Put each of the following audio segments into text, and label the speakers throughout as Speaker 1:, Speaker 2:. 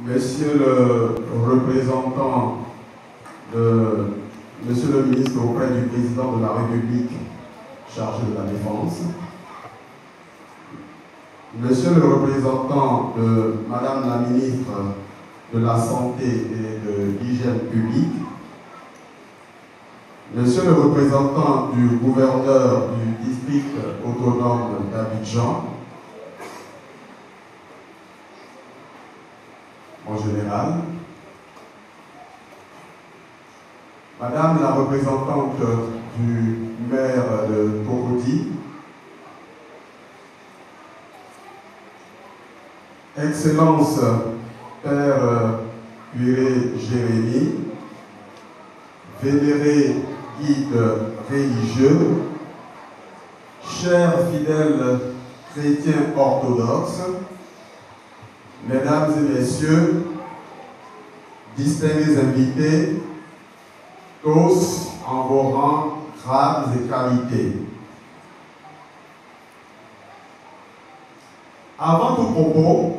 Speaker 1: Monsieur le représentant Monsieur le ministre auprès du président de la République chargé de la Défense, Monsieur le représentant de Madame la ministre de la Santé et de l'Hygiène publique, Monsieur le représentant du gouverneur du district autonome d'Abidjan, en général, Madame la représentante du maire de Cocody, Excellence Père Curé Jérémie, vénéré guide religieux, chers fidèles chrétiens orthodoxes, Mesdames et Messieurs, distingués invités, tous en vos rangs, grades et qualités. Avant tout propos,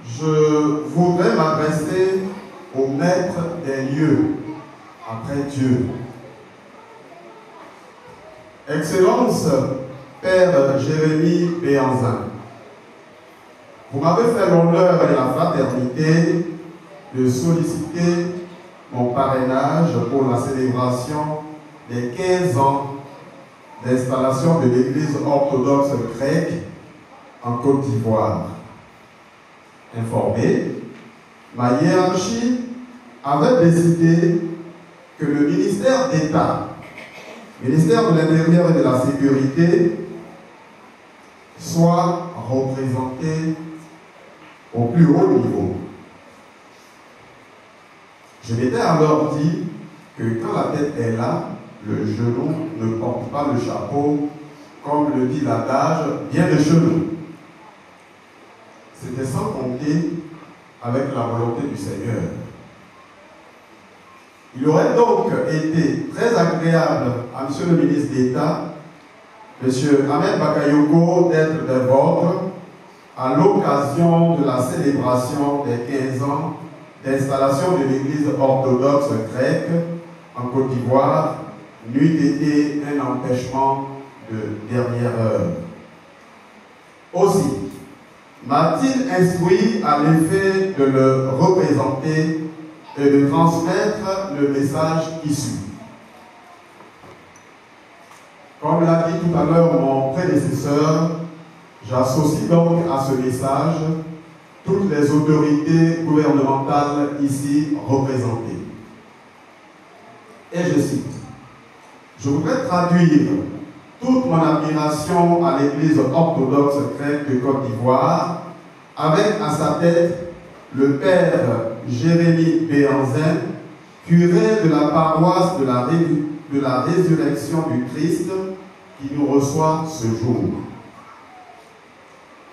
Speaker 1: je voudrais m'adresser au maître des lieux, après Dieu. Excellence, Père Jérémie Béanzin, vous m'avez fait l'honneur et la fraternité de solliciter mon parrainage pour la célébration des 15 ans d'installation de l'Église orthodoxe grecque en Côte d'Ivoire. Informé, ma hiérarchie avait décidé que le ministère d'État, ministère de l'Intérieur et de la Sécurité, soit représenté au plus haut niveau. Je m'étais alors dit que quand la tête est là, le genou ne porte pas le chapeau, comme le dit l'adage, bien de genoux. C'était sans compter avec la volonté du Seigneur. Il aurait donc été très agréable à Monsieur le ministre d'État, M. Ahmed Bakayoko, d'être des vôtres à l'occasion de la célébration des 15 ans d'installation de l'Église orthodoxe grecque en Côte d'Ivoire, n'eût été un empêchement de dernière heure. Aussi, m'a-t-il instruit à l'effet de le représenter et de transmettre le message issu. Comme l'a dit tout à l'heure mon prédécesseur, j'associe donc à ce message toutes les autorités gouvernementales ici représentées. Et je cite, « Je voudrais traduire toute mon admiration à l'Église orthodoxe grecque de Côte d'Ivoire, avec à sa tête le Père Jérémie Béanzin, curé de la paroisse de la résurrection du Christ, qui nous reçoit ce jour.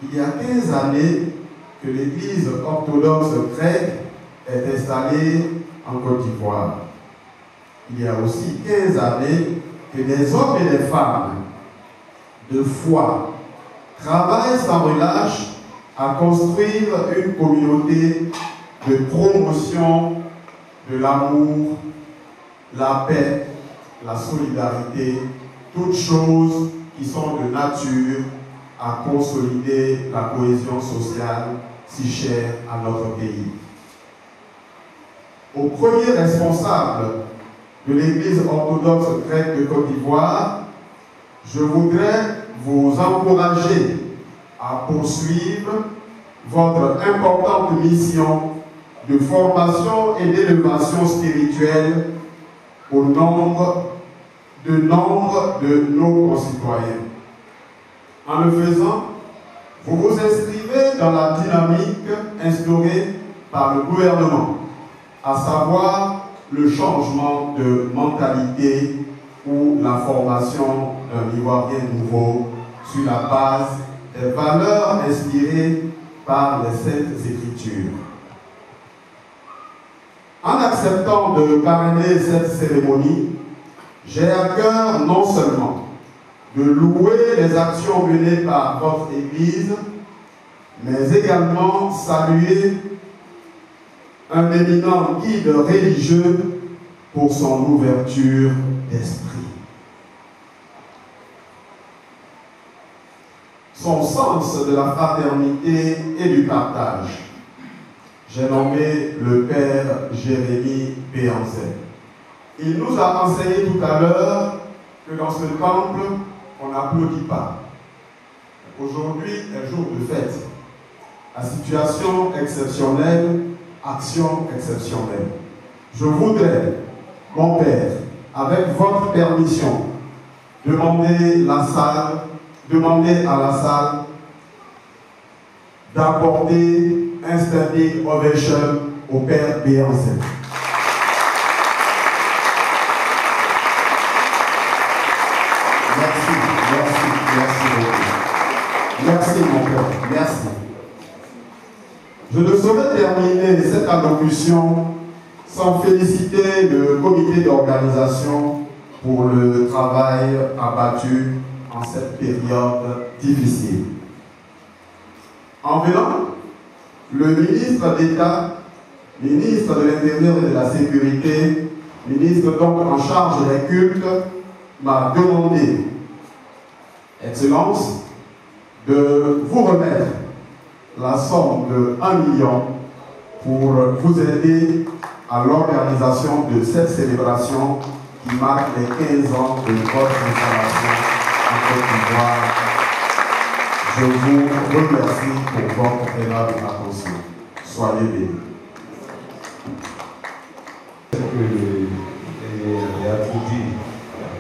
Speaker 1: Il y a 15 années que l'Église orthodoxe grecque est installée en Côte d'Ivoire. Il y a aussi 15 années que des hommes et des femmes de foi travaillent sans relâche à construire une communauté de promotion de l'amour, la paix, la solidarité, toutes choses qui sont de nature à consolider la cohésion sociale si chère à notre pays. Au premier responsable de l'Église orthodoxe grecque de Côte d'Ivoire, je voudrais vous encourager à poursuivre votre importante mission de formation et d'élévation spirituelle au nombre de nos concitoyens. En le faisant, vous vous inscrivez dans la dynamique instaurée par le gouvernement, à savoir le changement de mentalité ou la formation d'un Ivoirien nouveau sur la base des valeurs inspirées par les Saintes Écritures. En acceptant de parrainer cette cérémonie, j'ai à cœur non seulement de louer les actions menées par votre Église, mais également saluer un éminent guide religieux pour son ouverture d'esprit. Son sens de la fraternité et du partage. J'ai nommé le Père Jérémie Béancet. Il nous a enseigné tout à l'heure que dans ce temple, on n'applaudit pas. Aujourd'hui est jour de fête. À situation exceptionnelle, action exceptionnelle. Je voudrais, mon Père, avec votre permission, demander à la salle d'accorder un standing ovation au Père Béancet. Merci mon Père, merci. Je ne saurais terminer cette allocution sans féliciter le comité d'organisation pour le travail abattu en cette période difficile. En venant, le ministre d'État, ministre de l'Intérieur et de la Sécurité, ministre donc en charge des cultes, m'a demandé, Excellence, de vous remettre la somme de 1 million pour vous aider à l'organisation de cette célébration qui marque les 15 ans de votre installation en Côte d'Ivoire. Je vous remercie pour votre aimable attention. Soyez bénis.
Speaker 2: Il a tout dit.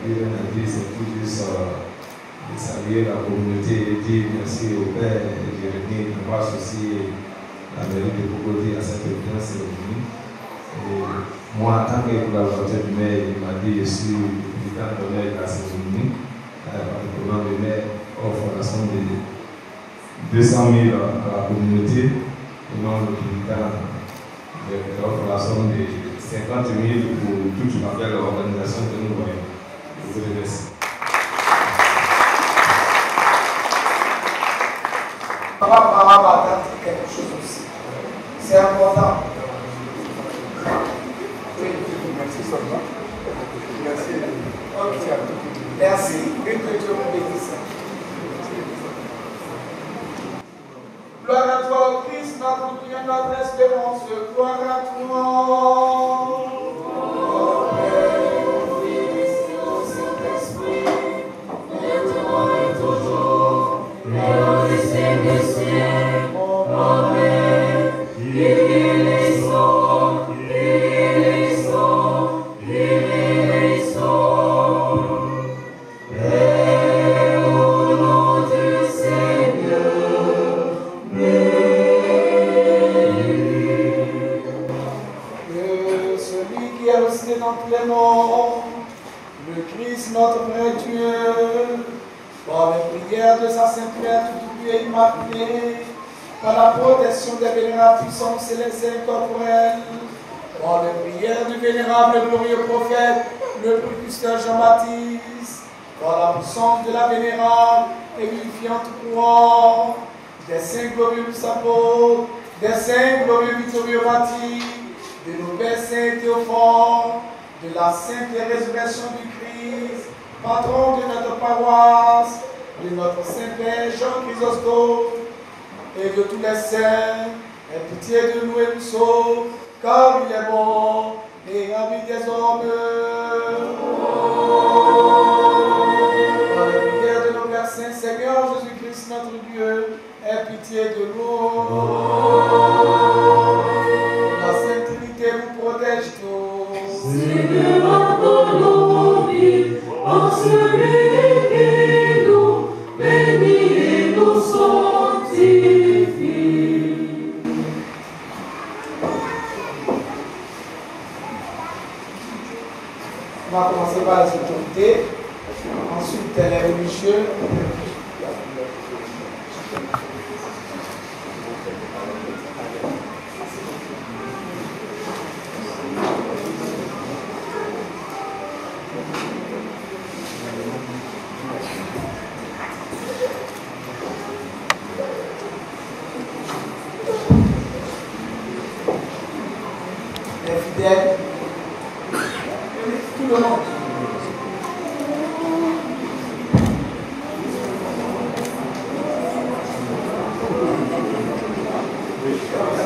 Speaker 2: Il a dit, c'est tout juste de saluer la communauté et dire merci au Père Jérémie de m'avoir associé la mairie de Bogoti à cette grande cérémonie. Et moi, en tant que collaborateur du maire, il m'a dit je suis le président d'honneur de la cérémonie. Le programme de maire offre la somme de 200 000 à la communauté. Et non, le président offre la somme de 50 000 pour toute une belle organisation que nous voyons. Je vous remercie.
Speaker 3: Papa va quelque chose aussi. C'est important. Oui. Merci seulement. Merci. Okay. Merci. Et que Dieu vous bénisse. Gloire à toi, Christ, notre Dieu, notre espérance. Gloire à toi. Le Christ, notre vrai Dieu, par les prières de sa Sainte Mère toute et immaculée, par la protection des vénérables puissants célestes corporels, par les prières du vénérable et glorieux prophète, le précurseur Jean-Baptiste, par la puissance de la vénérable et vivifiante croix, des saints glorieux apôtres, des saints glorieux victorieux bâtis, de nos pères saints Théophore, de la sainte résurrection du Christ, patron de notre paroisse, de notre Saint-Père Jean Chrysostome, et de tous les saints, aie pitié de nous et nous sauve, car il est bon et ami des hommes. Par la prière de nos Pères Saints, Seigneur Jésus-Christ, notre Dieu, aie pitié de nous. La Sainte Trinité vous protège tous.
Speaker 4: Seigneur, volonté, en celui qui nous bénit et nous sanctifie.
Speaker 3: On va commencer par les autorités, ensuite les religieux. Merci.